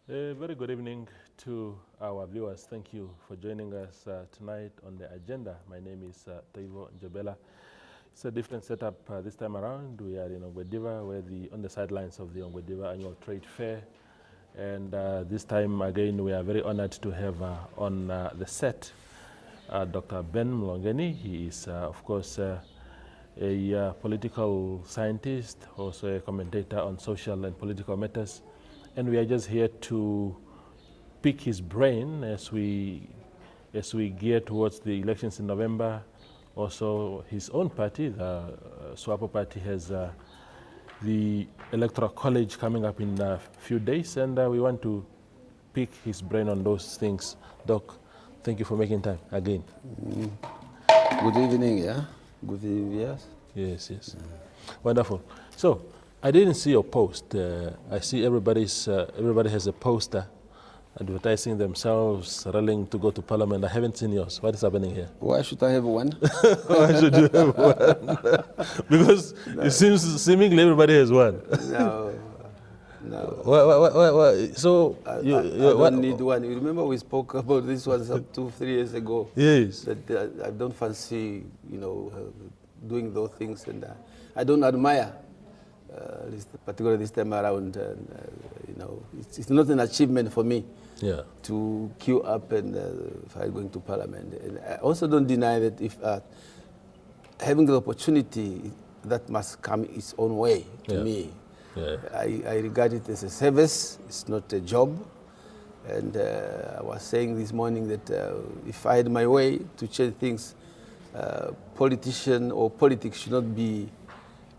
A very good evening to our viewers. Thank you for joining us tonight on the agenda. My name is Taivo Njobela. It's a different setup this time around. We are in Ongwediva, on the sidelines of the Ongwediva Annual Trade Fair. And this time again, we are very honored to have on the set Dr. Ben Mulongeni. He is, of course, a political scientist, also a commentator on social and political matters. And we are just here to pick his brain as we gear towards the elections in November. Also, his own party, the SWAPO party, has the Electoral College coming up in a few days, and we want to pick his brain on those things. Doc, thank you for making time again. Good evening, yeah? Good evening, yes? Yes, yes. Wonderful. So, I didn't see your post. I see everybody has a poster advertising themselves, rallying to go to Parliament. I haven't seen yours. What is happening here? Why should I have one? Why should you have one? Because it seems seemingly everybody has one. No. So I don't need one. You remember we spoke about this one some 2-3 years ago? Yes. That I don't fancy, doing those things, and I don't admire. Particularly this time around, it's not an achievement for me to queue up and fight going to Parliament. And I also don't deny that if having the opportunity, that must come its own way to me. Yeah. I regard it as a service, it's not a job. And I was saying this morning that if I had my way to change things, politician or politics should not be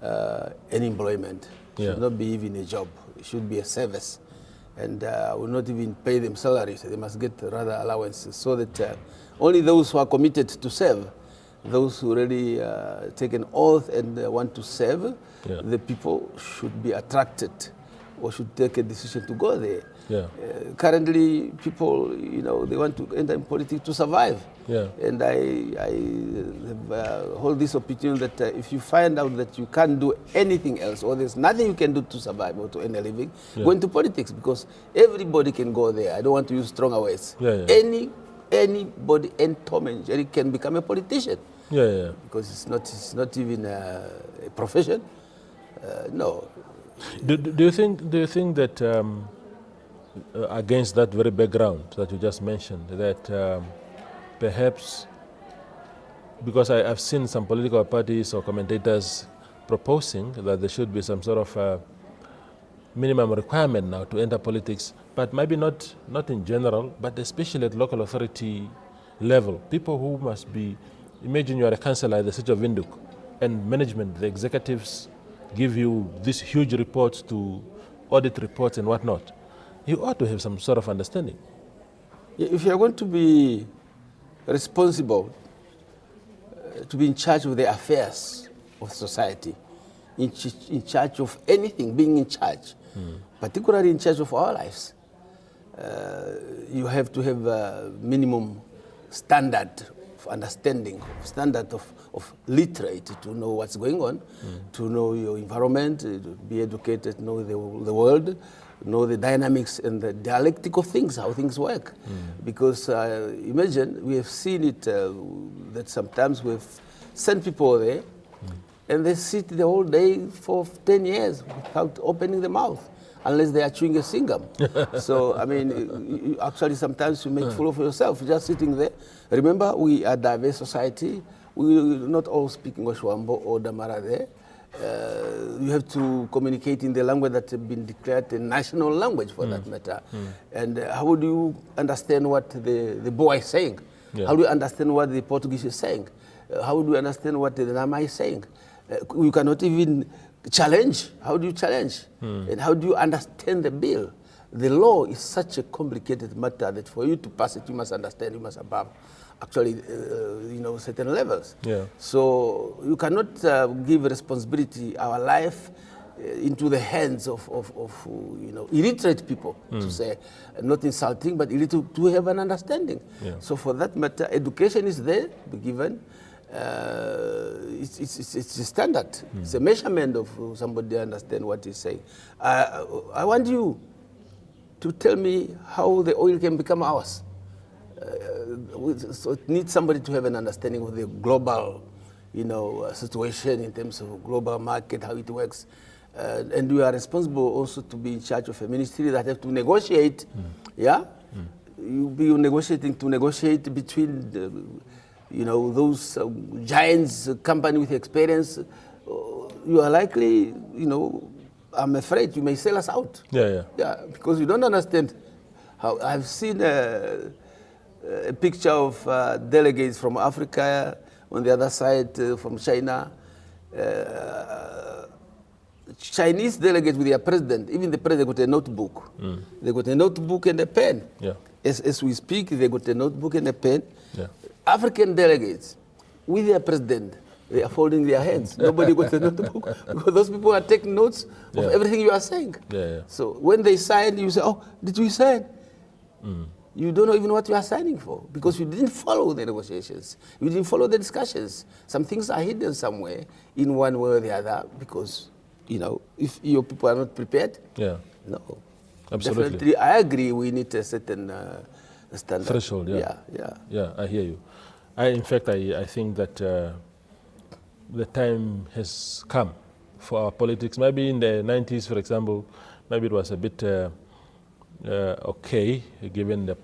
an employment, should not be even a job. It should be a service, and will not even pay them salaries. They must get rather allowances, so that only those who are committed to serve, those who really take an oath and want to serve the people, should be attracted or should take a decision to go there. Currently, people, they want to enter in politics to survive. And I hold this opinion that if you find out that you can't do anything else, or there's nothing you can do to survive or to earn a living, go into politics, because everybody can go there. I don't want to use stronger words. Anybody, any Tom and Jerry can become a politician. Because it's not even a profession. No. Do you think that against that very background that you just mentioned, that perhaps, because I've seen some political parties or commentators proposing that there should be some sort of minimum requirement now to enter politics, but maybe not in general, but especially at local authority level. People who must be, imagine you are a councillor at the city of Windhoek, and management, the executives give you these huge reports, to audit reports and whatnot. You ought to have some sort of understanding. If you are going to be responsible, to be in charge of the affairs of society, in charge of anything, being in charge, particularly in charge of our lives, you have to have a minimum standard of understanding, standard of literate, to know what's going on, to know your environment, to be educated, know the world, know the dynamics and the dialectic of things, how things work. Because imagine, we have seen it, that sometimes we've sent people there, and they sit the whole day for 10 years without opening the mouth, unless they are chewing a singam. So, I mean, you actually sometimes you make fool of yourself, just sitting there. Remember, we are a diverse society. We not all speak Ngwashwambo or Damara there. You have to communicate in the language that has been declared a national language, for that matter. And how do you understand what the boy is saying? How do you understand what the Portuguese is saying? How do you understand what the Nama is saying? You cannot even challenge. How do you challenge? And how do you understand the bill? The law is such a complicated matter that for you to pass it, you must understand, you must above actually, certain levels. So you cannot give responsibility, our life, into the hands of illiterate people, to say, not insulting, but illiterate, to have an understanding. So for that matter, education is there, be given. It's a standard. It's a measurement of somebody understand what he's saying. I want you to tell me how the oil can become ours. So it needs somebody to have an understanding of the global, situation in terms of global market, how it works. And we are responsible also to be in charge of a ministry that have to negotiate. You'll be negotiating to negotiate between those giants, company with experience. You are likely, I'm afraid you may sell us out. Yeah. Because you don't understand how. I've seen a picture of delegates from Africa, on the other side from China. Chinese delegates with their president, even the president got a notebook. They got a notebook and a pen. Yeah. As we speak, they got a notebook and a pen. Yeah. African delegates with their president, they are folding their hands. Nobody got a notebook because those people are taking notes of everything you are saying. Yeah. So when they sign, you say, "Oh, did we sign?" You don't know even what you are signing for because you didn't follow the negotiations. You didn't follow the discussions. Some things are hidden somewhere in one way or the other because, if your people are not prepared, no. Absolutely. Definitely, I agree we need a certain standard. Threshold, Yeah, I hear you. In fact, I think that the time has come for our politics. Maybe in the 90s, for example, maybe it was a bit okay, given the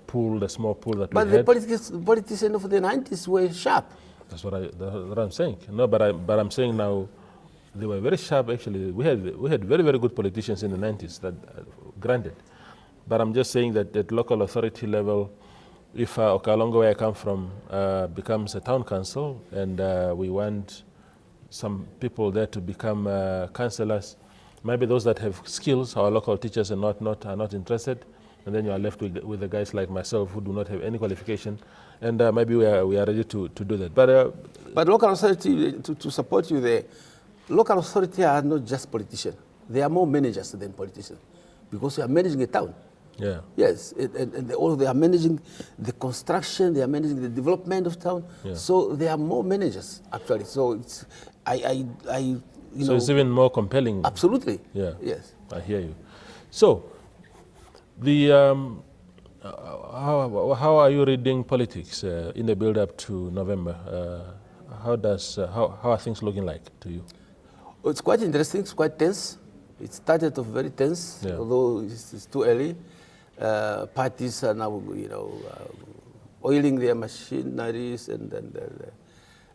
small pool that we had. But the politicians of the 90s were sharp. That's what I'm saying. No, but I'm saying now, they were very sharp. Actually, we had very, very good politicians in the 90s. That granted, but I'm just saying that at local authority level, if Okalongo, where I come from, becomes a town council, and we want some people there to become councillors, maybe those that have skills, our local teachers, are not interested, and then you are left with the guys like myself who do not have any qualification, and maybe we are ready to do that. But local authority, to support you there, local authority are not just politicians. They are more managers than politicians because they are managing a town. Yeah. Yes, and they are managing the construction, they are managing the development of town. Yeah. So they are more managers actually. So it's so it's even more compelling. Absolutely. Yeah. Yes. I hear you. So the how are you reading politics in the build-up to November? How are things looking like to you? Well, it's quite interesting. It's quite tense. It started off very tense, although it's too early. Parties are now, oiling their machineries and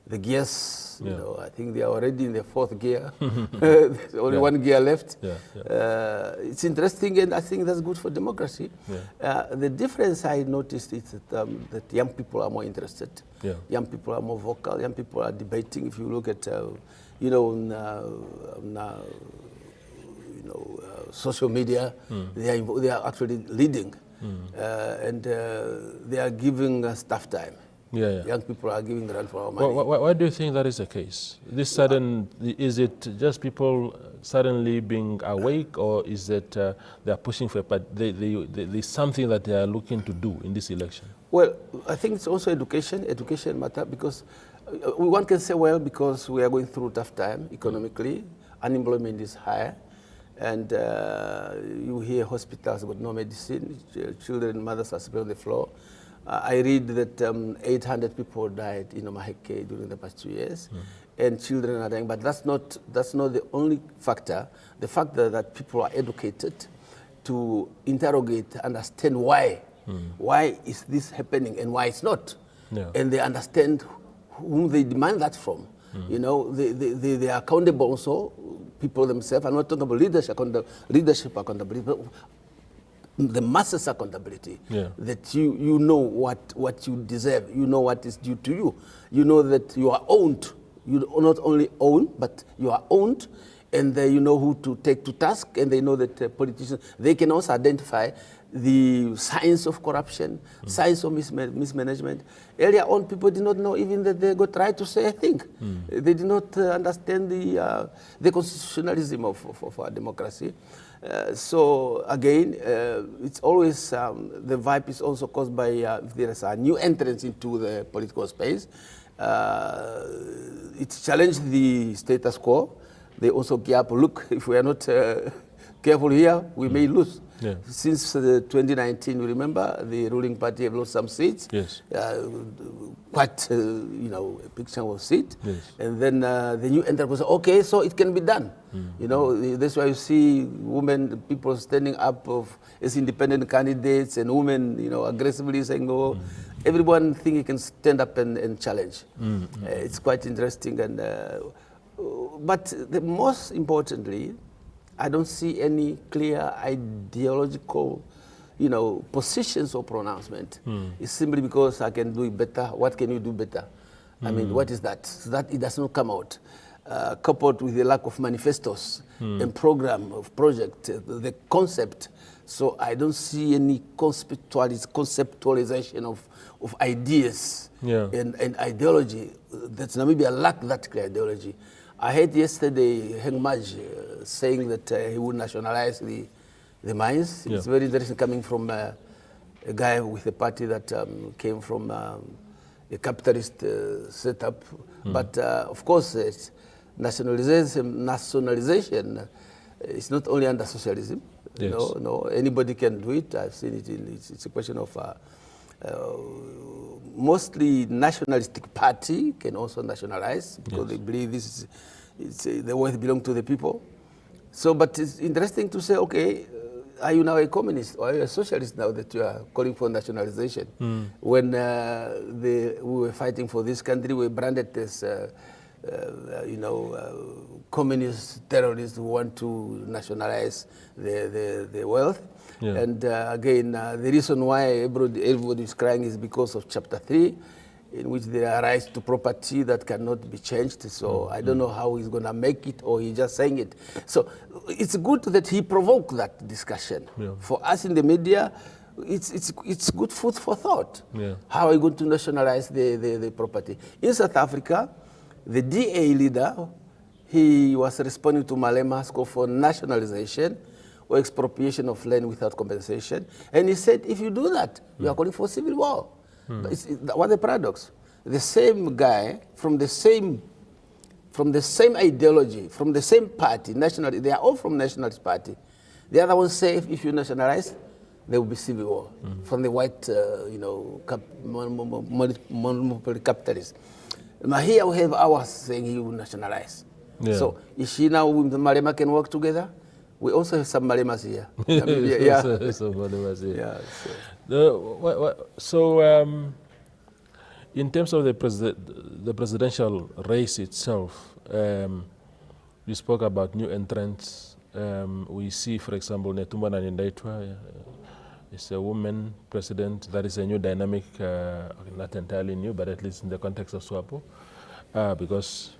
the gears. I think they are already in the fourth gear. There's only one gear left. It's interesting, and I think that's good for democracy. The difference I noticed is that young people are more interested. Young people are more vocal. Young people are debating. If you look at, social media, they are actually leading, and they are giving us tough time. Young people are giving run for our money. Why do you think that is the case? Is it just people suddenly being awake, or is it they are pushing for? But there's something that they are looking to do in this election. Well, I think it's also education matter, because one can say, well, because we are going through a tough time economically, unemployment is higher. And you hear hospitals got no medicine, children, mothers are sleeping on the floor. I read that 800 people died in Omaheke during the past 2 years, and children are dying. But that's not the only factor. The factor that people are educated to interrogate, understand why. Why is this happening and why it's not? And they understand whom they demand that from. They are accountable also. People themselves. I'm not talking about leadership accountability, but the masses accountability. That you know what you deserve. You know what is due to you. You know that you are owned. You not only own, but you are owned, and you know who to take to task, and they know that politicians, they can also identify the signs of corruption, signs of mismanagement. Earlier on, people did not know even that they got right to say a thing. They did not understand the constitutionalism of our democracy. So again, it's always, the vibe is also caused by if there is a new entrance into the political space. It's challenged the status quo. They also gear up, look, if we are not careful here, we may lose. Yeah. Since 2019, you remember, the ruling party have lost some seats. Yes. Quite, a picture of seat. Yes. And then the new entrant was, okay, so it can be done. That's why you see people standing up as independent candidates, and women, aggressively saying, no. Everyone think he can stand up and challenge. It's quite interesting. But the most importantly, I don't see any clear ideological, positions or pronouncement. It's simply because I can do it better. What can you do better? I mean, what is that? So that it does not come out. Coupled with the lack of manifestos and program of project, the concept. So I don't see any conceptualization of ideas and ideology. That's Namibia lack that clear ideology. I heard yesterday Heng Maj saying that he would nationalize the mines. It's very interesting coming from a guy with a party that came from a capitalist setup. But of course, nationalization is not only under socialism. Yes. No, anybody can do it. I've seen it. It's a question of mostly nationalistic party can also nationalize because they believe the wealth belongs to the people. So, but it's interesting to say, okay, are you now a communist or are you a socialist now that you are calling for nationalization? When we were fighting for this country, we were branded as communist terrorists who want to nationalize the wealth. And again, the reason why everybody is crying is because of Chapter 3, in which there are rights to property that cannot be changed. So I don't know how he's going to make it, or he's just saying it. So it's good that he provoked that discussion. For us in the media, it's good food for thought. How are you going to nationalize the property? In South Africa, the DA leader, he was responding to Malema's call for nationalization or expropriation of land without compensation. And he said, if you do that, you are calling for civil war. What a paradox. The same guy from the same ideology, from the same party, they are all from Nationalist Party. The other ones say if you nationalize, there will be civil war from the white, monopoly capitalists. Now here we have ours saying he will nationalize. So is she now with Malema can work together? We also have some Malemas here. Some Malemas here. In terms of the presidential race itself, you spoke about new entrants. We see, for example, Netumbo Nandi-Ndaitwah is a woman president. That is a new dynamic, not entirely new, but at least in the context of SWAPO, because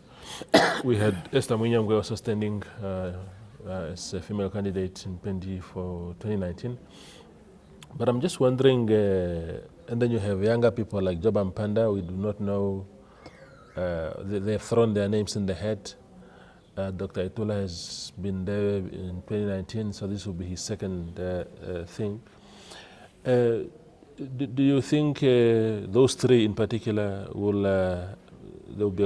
we had Esther Munyangwe also standing as a female candidate in Pendi for 2019. But I'm just wondering, and then you have younger people like Job Mpanda, we do not know, they've thrown their names in the hat. Dr. Itula has been there in 2019, so this will be his second thing. Do you think those three in particular there will be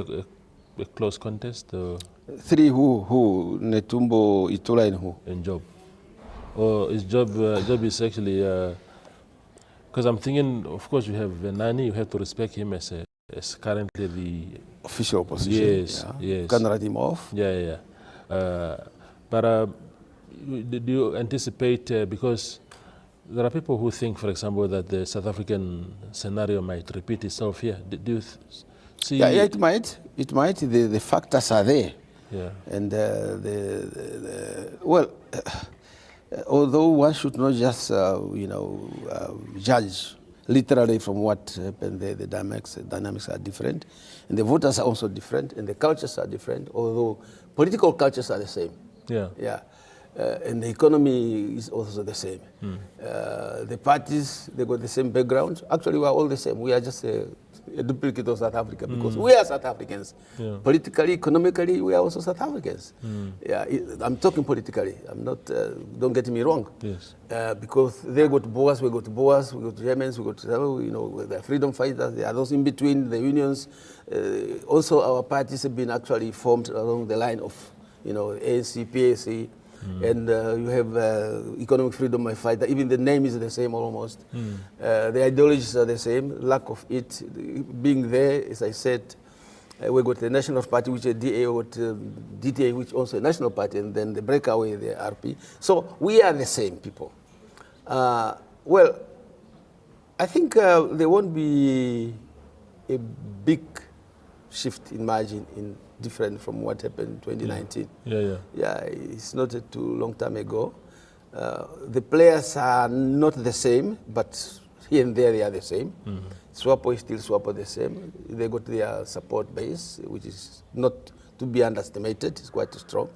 a close contest? Or? Three who? Netumbo, Itula, and who? And Job. Or is Job is actually, because I'm thinking, of course, you have Nani, you have to respect him as currently the official opposition. Yes, yes. Can't write him off. Yeah. But do you anticipate, because there are people who think, for example, that the South African scenario might repeat itself here. Do you see? Yeah, it might. It might. The factors are there. Yeah. And although one should not just, judge literally from what happened, the dynamics are different, and the voters are also different, and the cultures are different, although political cultures are the same. Yeah. And the economy is also the same. The parties, they got the same background. Actually, we are all the same. We are just a duplicate of South Africa because we are South Africans. Politically, economically, we are also South Africans. I'm talking politically. I'm not, don't get me wrong. Yes. Because they got Boers, we got Boers, we got Germans, we got, the freedom fighters, there are those in between, the unions. Also, our parties have been actually formed along the line of, ANC, PAC, and you have economic freedom of fighter. Even the name is the same almost. The ideologies are the same. Lack of it being there, as I said, we got the National Party, which is DA, we got DTA, which also a national party, and then the breakaway, the RP. So we are the same people. Well, I think there won't be a big shift in margin in different from what happened in 2019. Yeah, it's not too long time ago. The players are not the same, but here and there they are the same. SWAPO is still SWAPO the same. They got their support base, which is not to be underestimated. It's quite strong.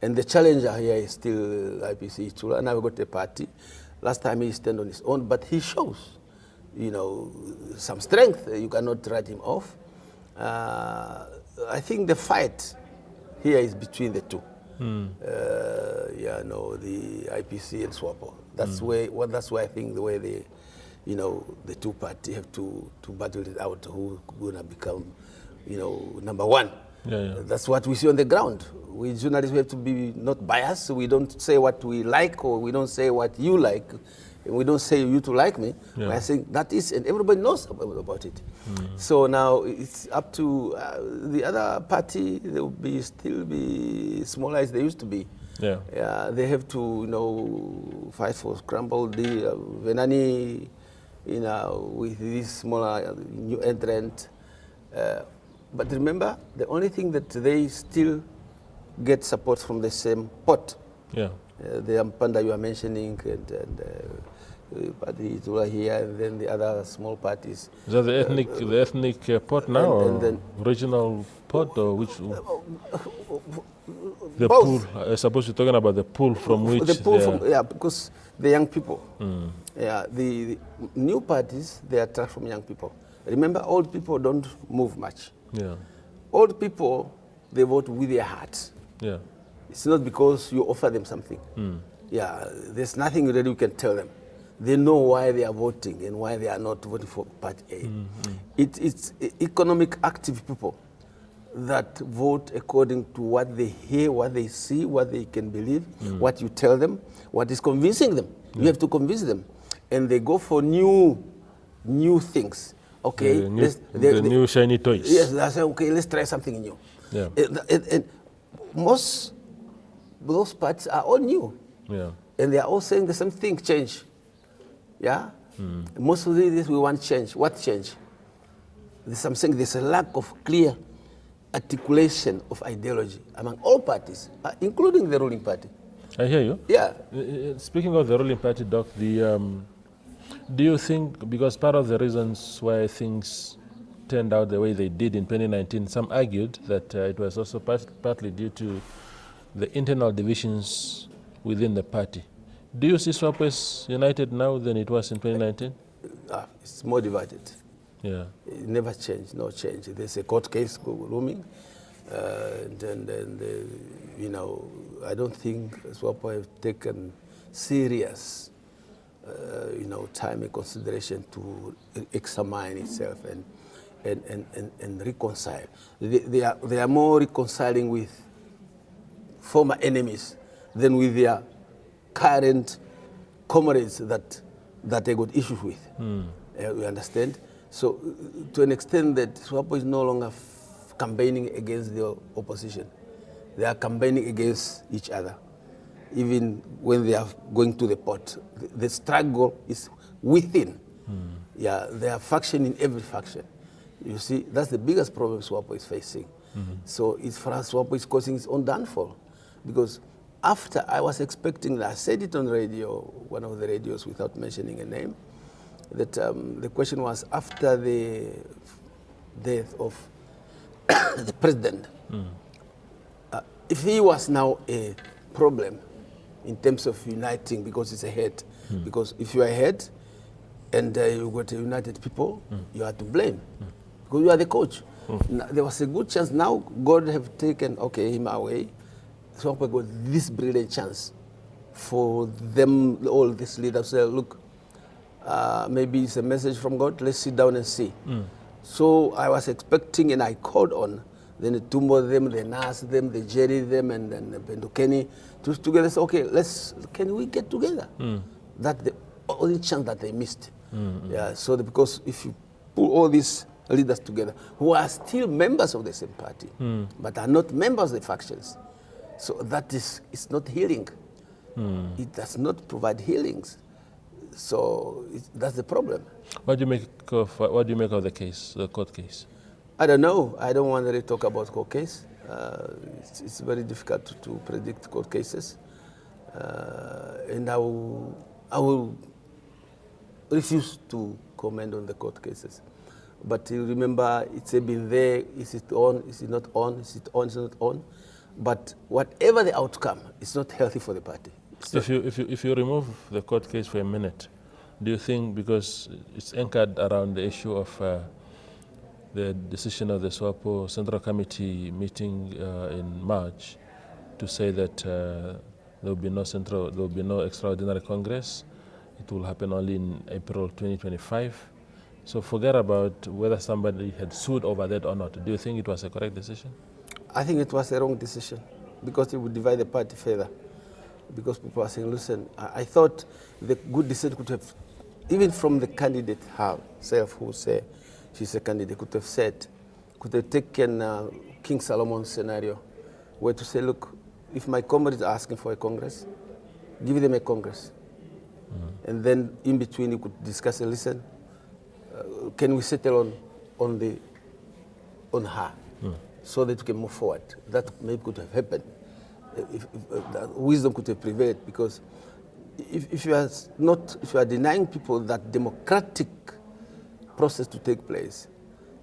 And the challenger here is still IPC Chula. Now we got a party. Last time he stand on his own, but he shows, you know, some strength. You cannot write him off. I think the fight here is between the two. Yeah, no, the IPC and SWAPO. That's where. Well, that's why I think the way they, you know, the two parties have to battle it out. Who's gonna become, you know, number one? That's what we see on the ground. We journalists, we have to be not biased. We don't say what we like, or we don't say what you like. We don't say you to like me. I think that is, and everybody knows about it. So now it's up to the other party. They will still be smaller as they used to be. They have to, you know, fight for scramble the Venani, you know, with this smaller new entrant. But remember, the only thing that they still get support from the same pot. The Ampanda you are mentioning, and party here, and then the other small parties. Is that the ethnic pot now, and then regional pot, or which? The both. Pool. I suppose you're talking about the pool from which. The pool from, because the young people. The new parties, they attract from young people. Remember, old people don't move much. Old people, they vote with their hearts. It's not because you offer them something. There's nothing really you can tell them. They know why they are voting and why they are not voting for Party A. It's economic active people that vote according to what they hear, what they see, what they can believe, what you tell them, what is convincing them. You have to convince them. And they go for new things. Okay, the new shiny toys. Yes, they say, okay, let's try something new. And most those parties are all new. And they are all saying the same thing, change. Most of this we want change. What change? There's a lack of clear articulation of ideology among all parties, including the ruling party. I hear you. Speaking of the ruling party, Doc, do you think, because part of the reasons why things turned out the way they did in 2019, some argued that it was also partly due to the internal divisions within the party. Do you see SWAPO as united now than it was in 2019? It's more divided. It never changed, no change. There's a court case looming, you know, I don't think SWAPO have taken serious, you know, time and consideration to examine itself and reconcile. They are more reconciling with former enemies than with their current comrades that they got issues with. We understand? So to an extent that SWAPO is no longer campaigning against the opposition. They are campaigning against each other. Even when they are going to the pot, the struggle is within. They are faction in every faction. You see, that's the biggest problem SWAPO is facing. So it's for us, SWAPO is causing its own downfall. Because after I was expecting, I said it on radio, one of the radios without mentioning a name, that the question was after the death of the president, if he was now a problem in terms of uniting, because it's a head, because if you are a head and you got united people, you are to blame, because you are the coach. Now, there was a good chance, now God have taken, him away, so we got this brilliant chance for them, all these leaders say, look, maybe it's a message from God, let's sit down and see. So I was expecting, and I called on then the Tumbo them, the Nas them, the Jerry them, and then the Mulongeni together say, okay, can we get together? That's the only chance that they missed. Yeah, so because if you pull all these leaders together, who are still members of the same party, but are not members of the factions, so that is, it's not healing. It does not provide healings. So that's the problem. What do you make of the case, the court case? I don't know. I don't want to really talk about court case. It's very difficult to predict court cases, and I will refuse to comment on the court cases. But you remember, it's been there. Is it on? Is it not on? Is it on? Is it not on? But whatever the outcome, it's not healthy for the party. If you remove the court case for a minute, do you think, because it's anchored around the issue of the decision of the SWAPO Central Committee meeting in March to say that there will be no extraordinary Congress, it will happen only in April 2025. So forget about whether somebody had sued over that or not. Do you think it was a correct decision? I think it was a wrong decision because it would divide the party further. Because people are saying, listen, I thought the good decision could have, even from the candidate herself who said she's a candidate, could have taken King Solomon's scenario, where to say, look, if my comrades are asking for a Congress, give them a Congress. And then in between you could discuss and listen, can we settle on her so that we can move forward? That maybe could have happened. If that wisdom could have prevailed, because if you are denying people that democratic process to take place,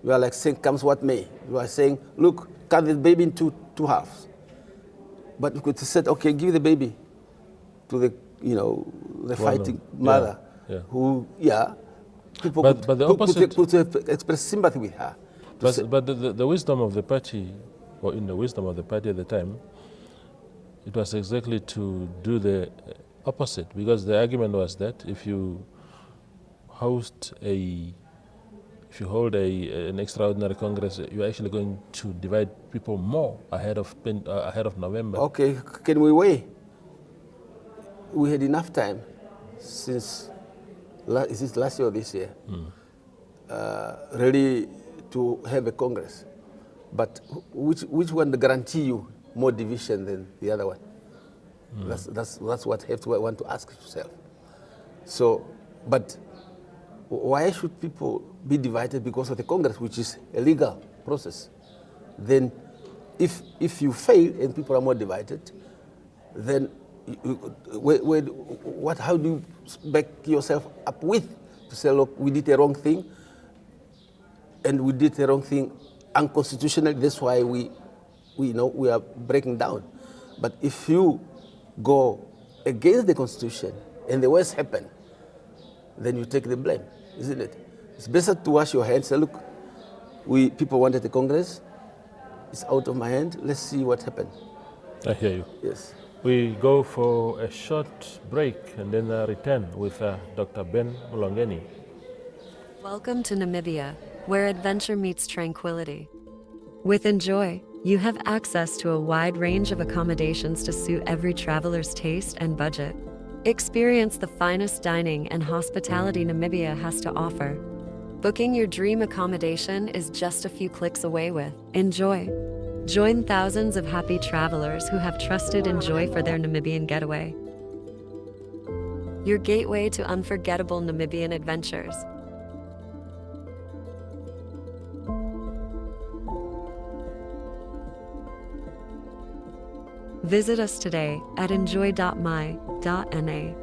you are like saying, comes what may. You are saying, look, cut the baby in two halves. But you could have said, okay, give the baby to the fighting mother, who, people could have expressed sympathy with her. But the wisdom of the party, or in the wisdom of the party at the time, it was exactly to do the opposite, because the argument was that if you hold an extraordinary Congress, you're actually going to divide people more ahead of November. Okay, can we wait? We had enough time since is it last year or this year, really to have a Congress. But which one guarantee you more division than the other one? That's what you want to ask yourself. So, but why should people be divided because of the Congress, which is a legal process? Then, if you fail and people are more divided, then how do you back yourself up with to say, look, we did the wrong thing, and we did the wrong thing unconstitutionally. That's why we are breaking down. But if you go against the Constitution and the worst happen, then you take the blame, isn't it? It's better to wash your hands and say, look, people wanted the Congress, it's out of my hand, let's see what happened. I hear you. Yes. We go for a short break and then return with Dr. Ben Mulongeni. Welcome to Namibia, where adventure meets tranquility. With Enjoy, you have access to a wide range of accommodations to suit every traveler's taste and budget. Experience the finest dining and hospitality Namibia has to offer. Booking your dream accommodation is just a few clicks away with Enjoy. Join thousands of happy travelers who have trusted Enjoy for their Namibian getaway. Your gateway to unforgettable Namibian adventures. Visit us today at enjoy.my.na.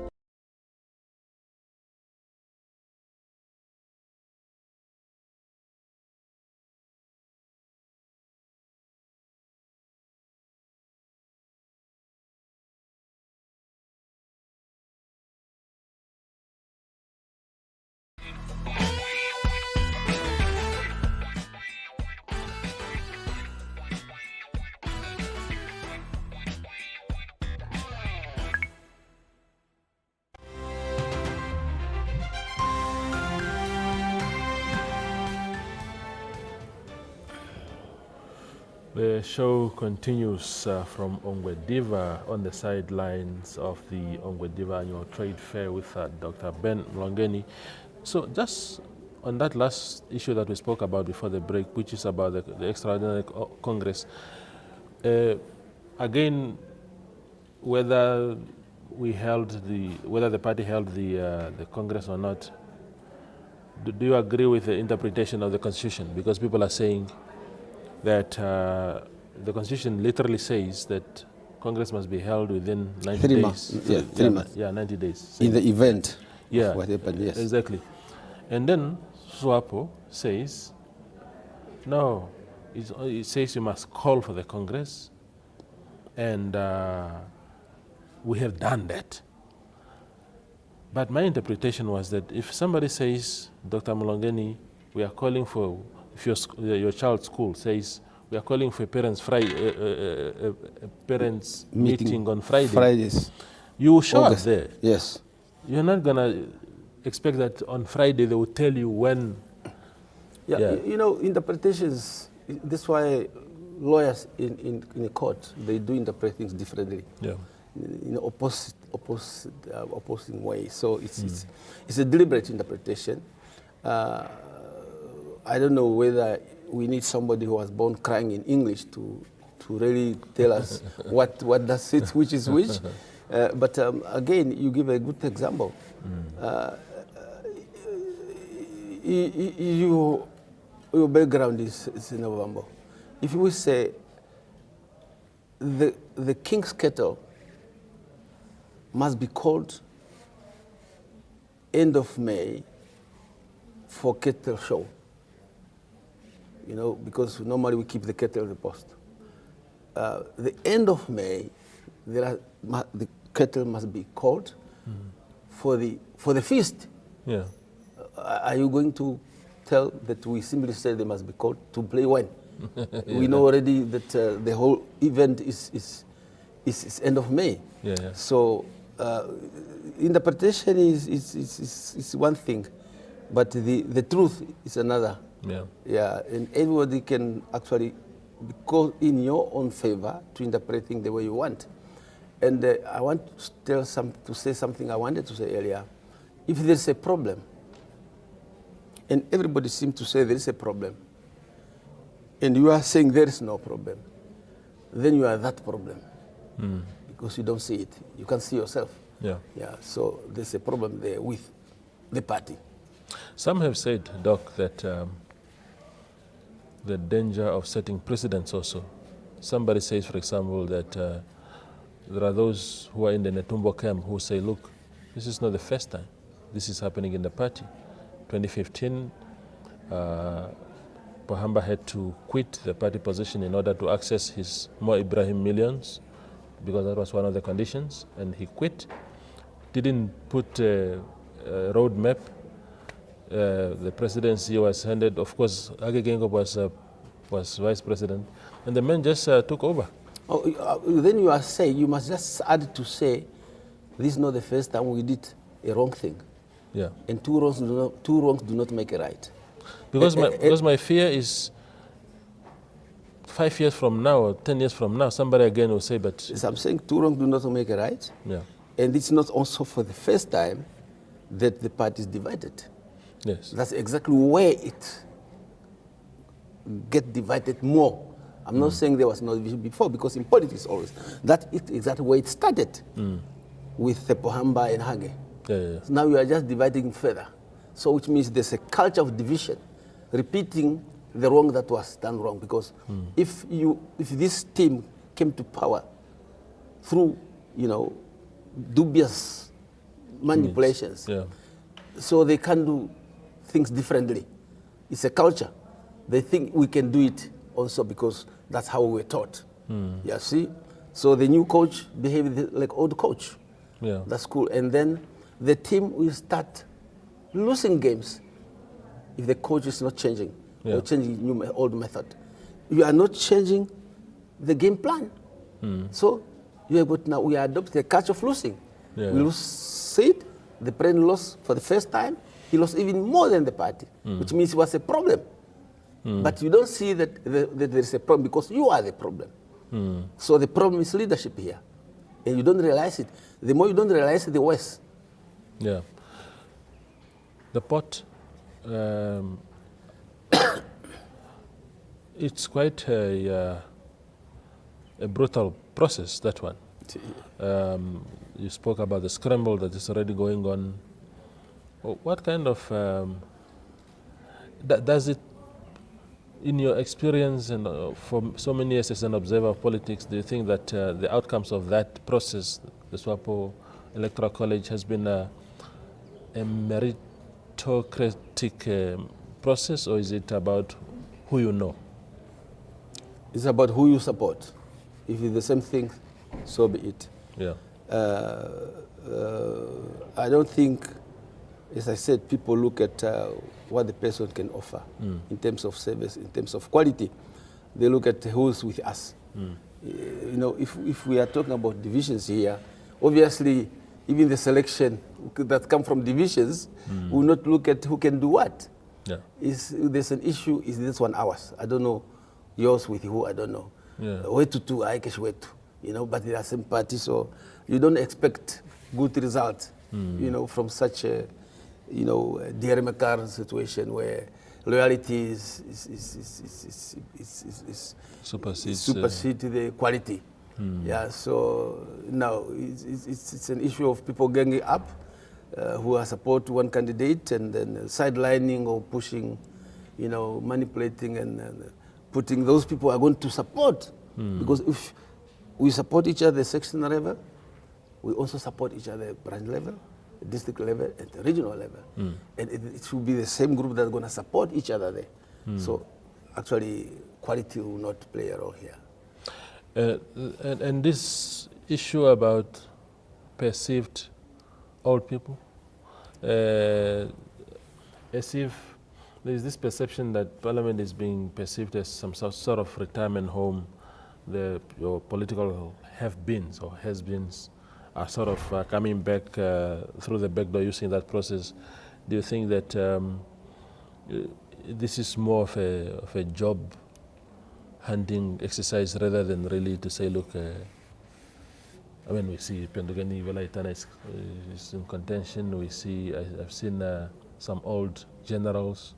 The show continues from Ongwediva on the sidelines of the Ongwediva annual trade fair with Dr. Ben Mulongeni. So just on that last issue that we spoke about before the break, which is about the Extraordinary Congress, again, whether the party held the Congress or not, do you agree with the interpretation of the Constitution? Because people are saying that the Constitution literally says that Congress must be held within 90 3 days. months. Yeah, 3 months. Yeah, 90 days. In the event Yeah, of what happened, yes. exactly. And then SWAPO says, no, it says you must call for the Congress, and we have done that. But my interpretation was that if somebody says, Dr. Mulongeni, we are calling for, if your child's school says, we are calling for parents meeting on Fridays. you show up August. there. Yes. You're not going to expect that on Friday they will tell you when. Yeah, you know, interpretations, that's why lawyers in a court, they do interpret things differently. Yeah. In opposing ways. So it's a deliberate interpretation. I don't know whether we need somebody who was born crying in English to really tell us what does it, which is which. But again, you give a good example. Your background is in November. If we say the king's kettle must be called end of May for kettle show, you know, because normally we keep the kettle at the post. The end of May, the kettle must be called for the feast. Yeah. Are you going to tell that we simply say they must be called to play wine? We know already that the whole event is end of May. Yeah, yeah. So interpretation is one thing, but the truth is another. Yeah. Yeah, and everybody can actually go in your own favor to interpret things the way you want. And I want to say something I wanted to say earlier. If there's a problem, and everybody seems to say there is a problem, and you are saying there is no problem, then you are that problem. Because you don't see it. You can't see yourself. Yeah. Yeah, so there's a problem there with the party. Some have said, Doc, that the danger of setting precedents also. Somebody says, for example, that there are those who are in the Netumbo camp who say, look, this is not the first time this is happening in the party. 2015, Pohamba had to quit the party position in order to access his Mo Ibrahim millions, because that was one of the conditions, and he quit. Didn't put a road map. The presidency was handed, of course, Age Geingob was vice president, and the man just took over. Oh, then you are saying, you must just add to say, this is not the first time we did a wrong thing. Yeah. And two wrongs do not make a right. Because my fear is 5 years from now or 10 years from now, somebody again will say, but... So I'm saying two wrongs do not make a right. Yeah. And it's not also for the first time that the party is divided. Yes. That's exactly where it gets divided more. I'm not saying there was no division before, because in politics always, that is exactly where it started with the Pohamba and Hage. Yeah. So now you are just dividing further. So which means there's a culture of division, repeating the wrong that was done wrong. Because if this team came to power through, dubious manipulations, so they can do things differently. It's a culture. They think we can do it also because that's how we were taught. Yeah, see? So the new coach behaved like old coach. Yeah. That's cool. And then the team will start losing games if the coach is not changing or changing old method. You are not changing the game plan. So we adopt the culture of losing. Yeah. We lose seat. The president lost for the first time. He lost even more than the party, which means it was a problem. But you don't see that there is a problem because you are the problem. So the problem is leadership here. And you don't realize it. The more you don't realize it, the worse. Yeah. The pot, it's quite a brutal process, that one. You spoke about the scramble that is already going on. What kind of, does it, in your experience and for so many years as an observer of politics, do you think that the outcomes of that process, the SWAPO Electoral College, has been a meritocratic process, or is it about who you know? It's about who you support. If it's the same thing, so be it. Yeah. I don't think, as I said, people look at what the person can offer in terms of service, in terms of quality. They look at who's with us. You know, if we are talking about divisions here, obviously, even the selection that come from divisions will not look at who can do what. Yeah. There's an issue, is this one ours? I don't know, yours with who, I don't know. Wetu I cash wetu, you know, but they are same party, so you don't expect good results, you know, from such a, you know, Diermekar situation where loyalty supersede the quality. Yeah, so now it's an issue of people ganging up who are support one candidate and then sidelining or pushing, you know, manipulating and putting those people are going to support. Because if we support each other at section level, we also support each other at branch level, district level, and the regional level. And it should be the same group that's going to support each other there. So actually, quality will not play a role here. And this issue about perceived old people, as if there is this perception that Parliament is being perceived as some sort of retirement home. Your political have-beens or has-beens are sort of coming back through the back door using that process. Do you think that this is more of a job hunting exercise rather than really to say, look, I mean, we see Pendugani Velaitana is in contention. We see, I've seen some old generals,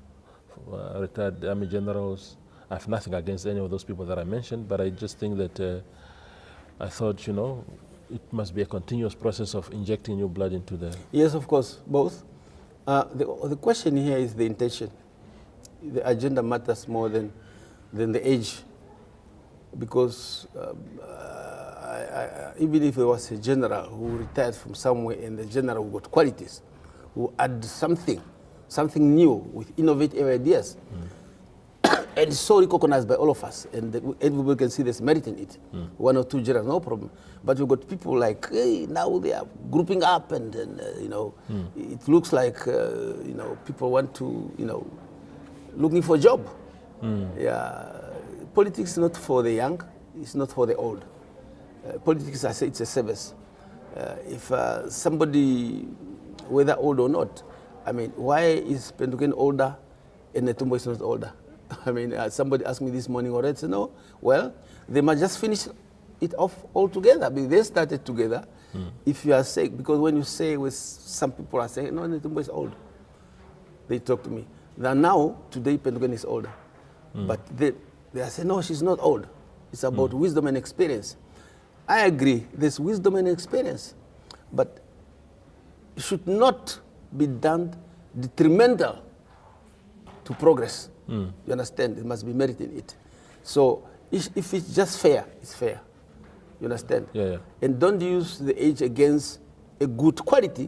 retired army generals. I have nothing against any of those people that I mentioned, but I just think that I thought, you know, it must be a continuous process of injecting new blood into the... Yes, of course, both. The question here is the intention. The agenda matters more than the age, because even if it was a general who retired from somewhere and the general who got qualities, who add something new with innovative ideas, and it's so recognized by all of us, and everybody can see there's merit in it. One or two generals, no problem. But we've got people like, hey, now they are grouping up, and you know, it looks like, you know, people want to, you know, looking for a job. Yeah, politics is not for the young, it's not for the old. Politics, I say, it's a service. If somebody, whether old or not, I mean, why is Penduken older and Netumbo is not older? I mean, somebody asked me this morning already, so no, well, they must just finish it off altogether, because they started together. If you are sick, because when you say with some people are saying, no, Netumbo is old. They talk to me. Now, today, Penduken is older. But they are saying, no, she's not old. It's about wisdom and experience. I agree, there's wisdom and experience, but it should not be done detrimental to progress. You understand? There must be merit in it. So if it's just fair, it's fair. You understand? Yeah. And don't use the age against a good quality,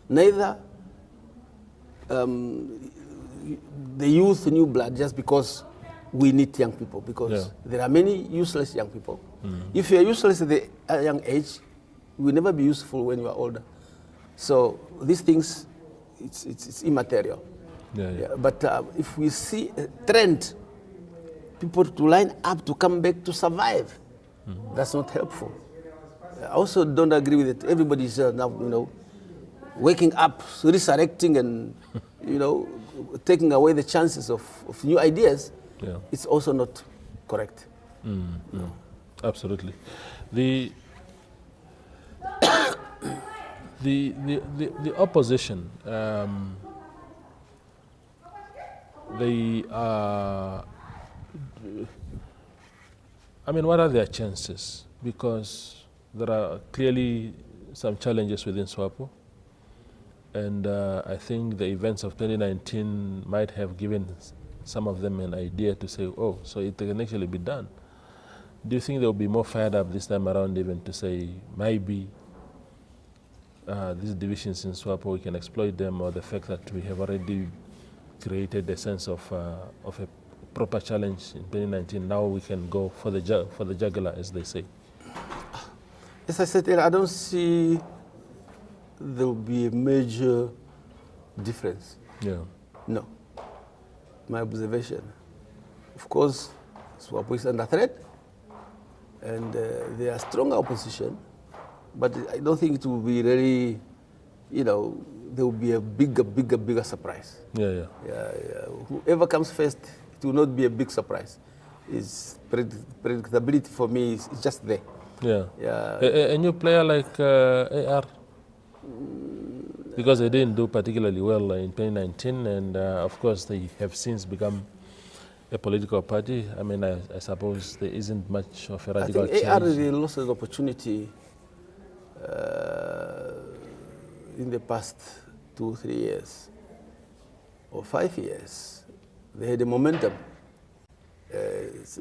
neither the youth, new blood, just because we need young people, because there are many useless young people. If you are useless at a young age, you will never be useful when you are older. So these things, it's immaterial. But if we see a trend, people to line up to come back to survive, that's not helpful. I also don't agree with it. Everybody is now, you know, waking up, resurrecting, and you know, taking away the chances of new ideas. Yeah. it's also not correct. Absolutely. The the opposition, they are, I mean, what are their chances? Because there are clearly some challenges within SWAPO, and I think the events of 2019 might have given some of them an idea to say, oh, so it can actually be done. Do you think they'll be more fired up this time around even to say, maybe these divisions in SWAPO, we can exploit them, or the fact that we have already created a sense of a proper challenge in 2019, now we can go for the jugular, as they say? As I said earlier, I don't see there will be a major difference. Yeah. No. My observation. Of course, SWAPO is under threat, and there are strong opposition, but I don't think it will be really, there will be a bigger surprise. Yeah. Whoever comes first, it will not be a big surprise. It's predictability for me is just there. Yeah. Yeah. A new player like AR, because they didn't do particularly well in 2019, and of course they have since become a political party. I mean, I suppose there isn't much of a radical change. I think AR really lost an opportunity in the past 2-3 years or 5 years. They had a momentum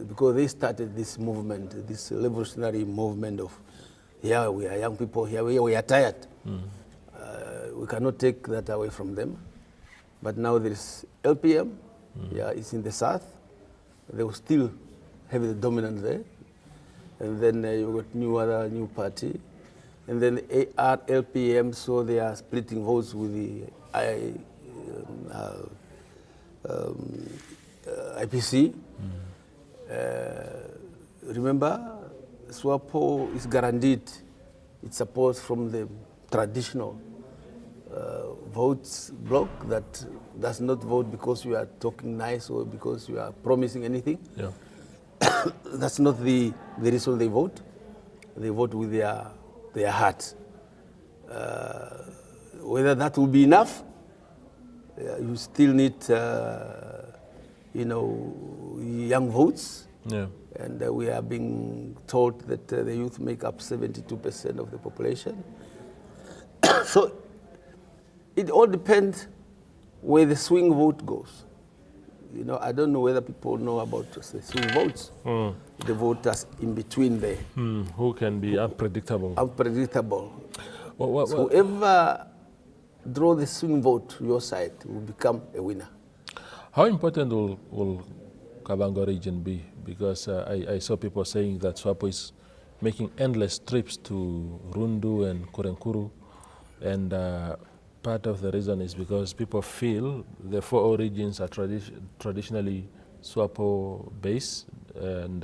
because they started this movement, this revolutionary movement of, here we are young people, here we are tired. We cannot take that away from them. But now there is LPM, it's in the south. They will still have the dominant there. And then you got new party. And then AR, LPM, so they are splitting votes with the IPC. Remember, SWAPO is guaranteed its support from the traditional votes bloc that does not vote because you are talking nice or because you are promising anything. Yeah. That's not the reason they vote. They vote with their heart. Whether that will be enough, you still need, young votes. Yeah. And we are being told that the youth make up 72% of the population. So it all depends where the swing vote goes. I don't know whether people know about the swing votes. The voters in between there. Who can be unpredictable. Unpredictable. So whoever draw the swing vote to your side will become a winner. how important will Kabango region be? Because I saw people saying that SWAPO is making endless trips to Rundu and Kurenkuru, and part of the reason is because people feel the 4 regions are traditionally SWAPO based, and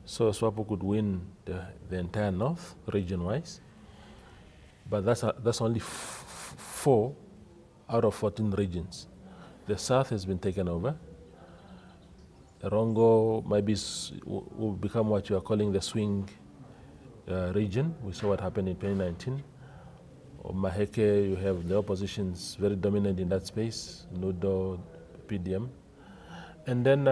so SWAPO could win the entire north region-wise, but that's only 4 out of 14 regions. The south has been taken over. Rongo maybe will become what you are calling the swing region. We saw what happened in 2019. Or Maheke, you have the oppositions very dominant in that space, Nudo, PDM. And then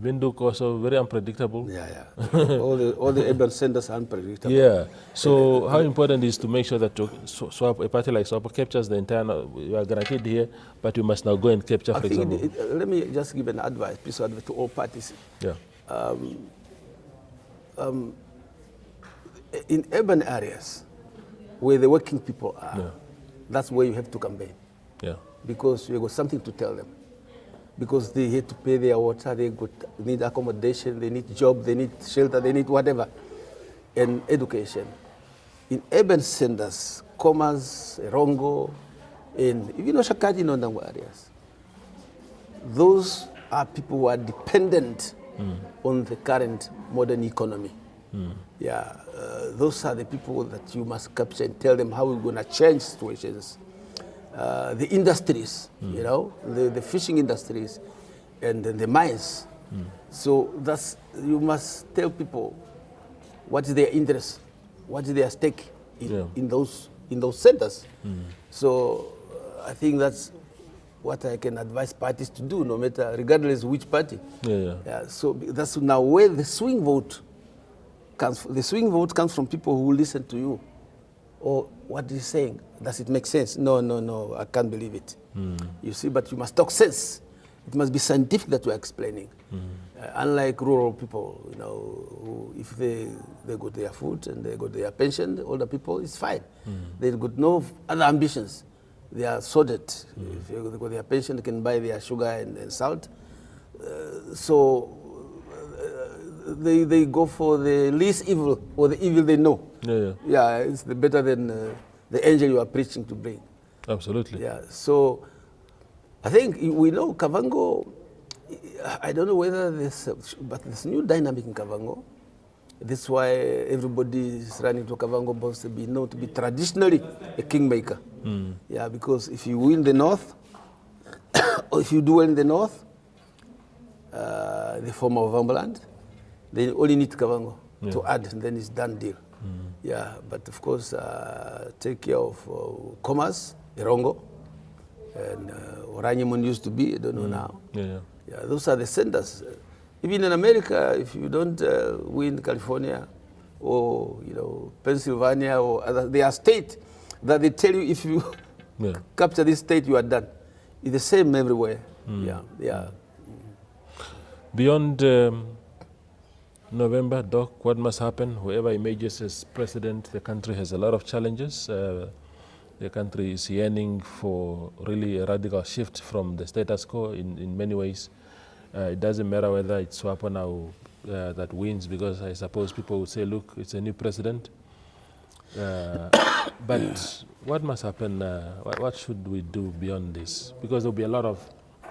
Windhoek also very unpredictable. Yeah. all the urban centers are unpredictable. Yeah. So how important is to make sure that a party like SWAPO captures the entire, you are guaranteed here, but you must now go and capture, for example. Let me just give an advice, piece of advice to all parties. Yeah. In urban areas where the working people are, that's where you have to campaign. Yeah. Because you got something to tell them. Because they have to pay their water, they need accommodation, they need job, they need shelter, they need whatever, and education. In urban centers, Commerce, Rongo, and even Shakati and Nondango areas, those are people who are dependent on the current modern economy. Those are the people that you must capture and tell them how we're going to change situations. The industries, the fishing industries, and the mines. So you must tell people what is their interest, what is their stake in those centers. So I think that's what I can advise parties to do, no matter, regardless of which party. So that's now where the swing vote comes. The swing vote comes from people who listen to you, or what is saying. Does it make sense? No, I can't believe it. You see, but you must talk sense. It must be scientific that you're explaining. Unlike rural people, who, if they got their food and they got their pension, the older people, it's fine. They got no other ambitions. They are sorted. If they got their pension, they can buy their sugar and salt. So they go for the least evil, or the evil they know. It's better than the angel you are preaching to bring. Absolutely. So I think we know Kavango. I don't know whether but there's new dynamic in Kavango. That's why everybody is running to Kavango because to be known to be traditionally a kingmaker. Because if you win the north, or if you do well in the north, the former Ovambaland, then you only need Kavango to add, and then it's done deal. But of course, take care of Commerce, Irongo, and Oranyemon used to be, I don't know now. Those are the centers. Even in America, if you don't win California or Pennsylvania or other, they are state that they tell you if you capture this state, you are done. It's the same everywhere. Beyond November, Doc, what must happen? Whoever emerges as president, the country has a lot of challenges. The country is yearning for really a radical shift from the status quo in many ways. It doesn't matter whether it's SWAPO now that wins, because I suppose people would say, look, it's a new president. But what must happen? What should we do beyond this? Because there'll be a lot of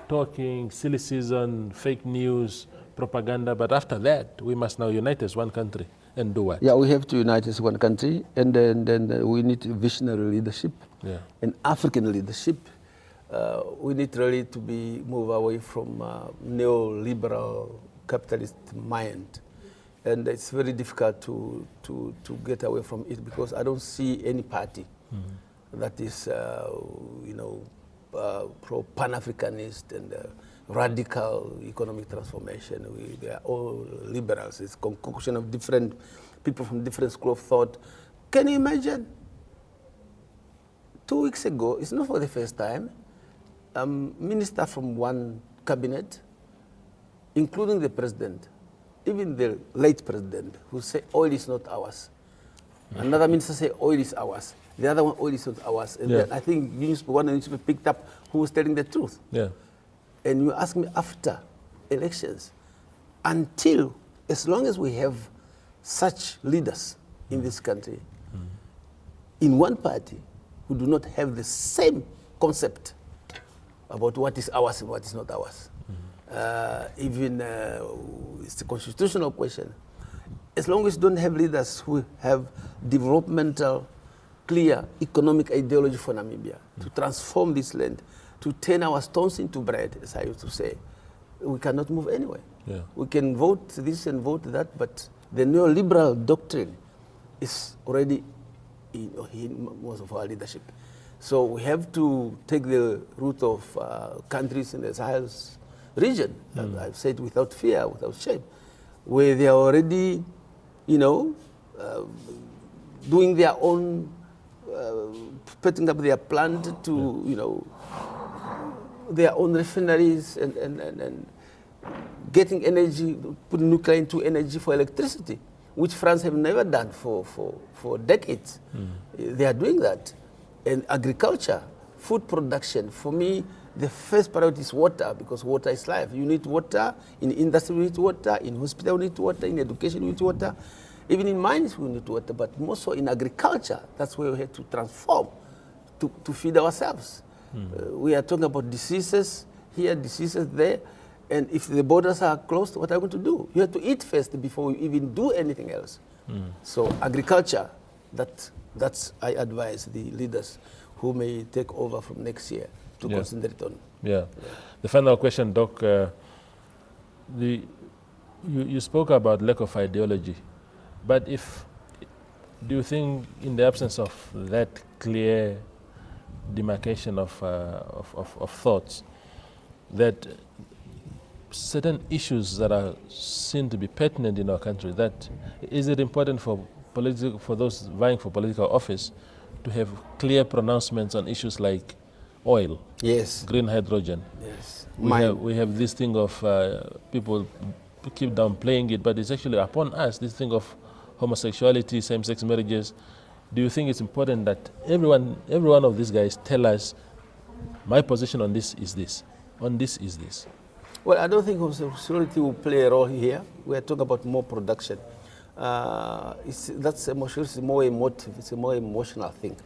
talking, silly season, fake news, propaganda. But after that, we must now unite as one country and do what? We have to unite as one country, and then we need visionary leadership and African leadership. We need really to move away from neoliberal capitalist mind. And it's very difficult to get away from it, because I don't see any party that is, pro-Pan-Africanist and radical economic transformation. They are all liberals. It's a concoction of different people from different school of thought. Can you imagine? 2 weeks ago, it's not for the first time, a minister from one cabinet, including the president, even the late president, who said oil is not ours. Another minister said oil is ours. The other one, oil is not ours. And then I think one newspaper picked up who was telling the truth. And you ask me after elections, as long as we have such leaders in this country, in one party, who do not have the same concept about what is ours and what is not ours. It's a constitutional question. As long as you don't have leaders who have developmental, clear economic ideology for Namibia, to transform this land, to turn our stones into bread, as I used to say, we cannot move anywhere. We can vote this and vote that, but the neoliberal doctrine is already in most of our leadership. So we have to take the route of countries in the Sahel region, I've said without fear, without shame, where they are already, doing their own, putting up their plant to, their own refineries and getting energy, putting nuclear into energy for electricity, which France have never done for decades. They are doing that. And agriculture, food production, for me, the first priority is water, because water is life. You need water, in industry we need water, in hospital we need water, in education we need water, even in mines we need water, but more so in agriculture. That's where we have to transform to feed ourselves. We are talking about diseases here, diseases there, and if the borders are closed, what are we going to do? You have to eat first before you even do anything else. So agriculture, that's I advise the leaders who may take over from next year to concentrate on. The final question, Doc. You spoke about lack of ideology, but do you think in the absence of that clear demarcation of thoughts, that certain issues that are seen to be pertinent in our country, that is it important for those vying for political office to have clear pronouncements on issues like oil, Yes. green hydrogen? Yes. We have this thing of people keep downplaying it, but it's actually upon us, this thing of homosexuality, same-sex marriages. Do you think it's important that every one of these guys tell us, my position on this is this, on this is this? Well, I don't think homosexuality will play a role here. We are talking about more production. That's emotional. It's more emotive. It's a more emotional thing,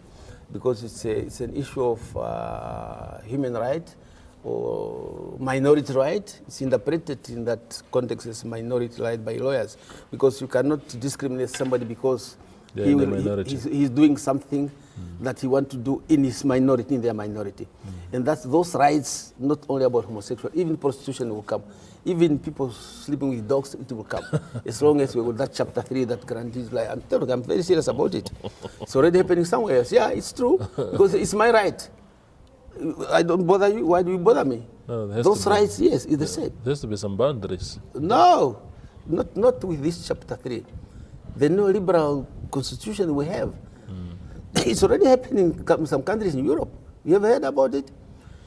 because it's an issue of human right or minority right. It's interpreted in that context as minority right by lawyers, because you cannot discriminate somebody because he's doing something that he wants to do in his minority, in their minority. And that's those rights, not only about homosexual, even prostitution will come. Even people sleeping with dogs, it will come. As long as we got that chapter 3 that guarantees, like, I'm telling you, I'm very serious about it. It's already happening somewhere else. Yeah, it's true, because it's my right. I don't bother you, why do you bother me? No, those rights, yes, it's the same. There has to be some boundaries. No, not with this chapter 3. The neoliberal constitution we have. It's already happening in some countries in Europe. You ever heard about it?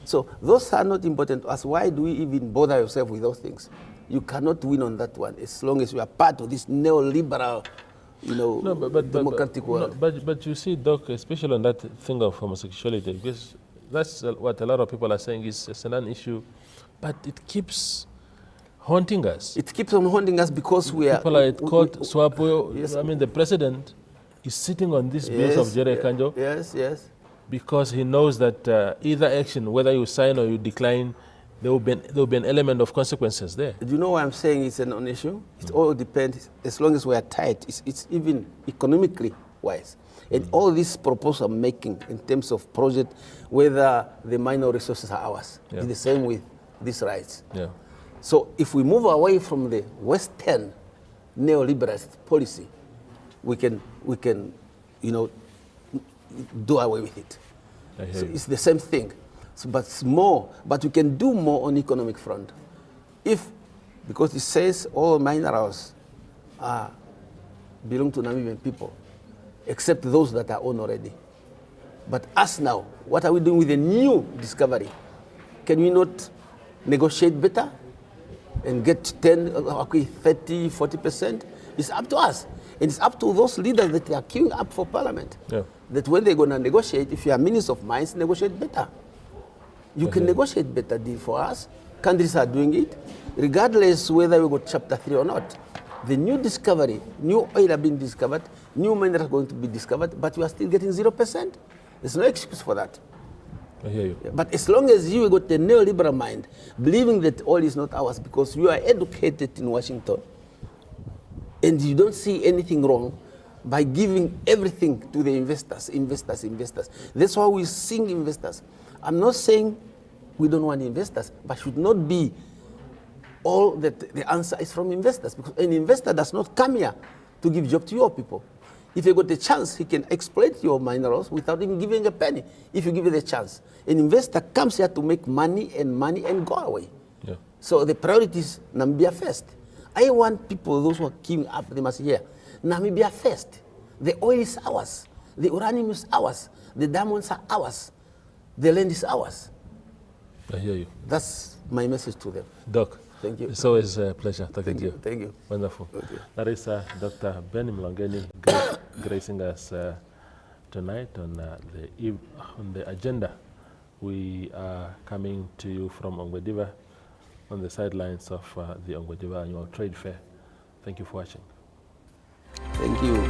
So those are not important to us. Why do we even bother yourself with those things? You cannot win on that one as long as you are part of this neoliberal, democratic world. But you see, Doc, especially on that thing of homosexuality, because that's what a lot of people are saying is a non-issue, but it keeps haunting us. It keeps on haunting us because we are... People are called Swapo. Yes. I mean, the president is sitting on this base of Jerry Kanjo. Yes. Because he knows that either action, whether you sign or you decline, there will be an element of consequences there. Do you know why I'm saying it's a non-issue? It all depends, as long as we are tight, it's even economically wise. And all these proposals I'm making in terms of project, whether the minor resources are ours, it's the same with these rights. Yeah. So if we move away from the Western neoliberalist policy, we can do away with it. So it's the same thing. So, but we can do more on economic front. Because it says all minerals belong to Namibian people, except those that are owned already. But us now, what are we doing with the new discovery? Can we not negotiate better and get 10, 30, 40%? It's up to us. And it's up to those leaders that are queuing up for parliament. Yeah. That when they're going to negotiate, if you are minister of mines, negotiate better. You can negotiate better deal for us. Countries are doing it, regardless whether we got chapter 3 or not. The new discovery, new oil are being discovered, new minerals are going to be discovered, but you are still getting 0%. There's no excuse for that. I hear you. But as long as you got the neoliberal mind, believing that oil is not ours because you are educated in Washington, and you don't see anything wrong by giving everything to the investors. That's why we sing investors. I'm not saying we don't want investors, but should not be all that the answer is from investors, because an investor does not come here to give job to your people. If you got the chance, he can exploit your minerals without even giving a penny, if you give it the chance. An investor comes here to make money and go away. Yeah. So the priority is Namibia first. I want people, those who are queuing up, they must hear, Namibia first. The oil is ours. The uranium is ours. The diamonds are ours. The land is ours. I hear you. That's my message to them. Doc, thank you. It's always a pleasure talking to you. Thank you. Wonderful. Okay. That is Dr. Ben Mulongeni gracing us tonight on the agenda. We are coming to you from Ongwediva on the sidelines of the Ongwediva Annual Trade Fair. Thank you for watching. Thank you.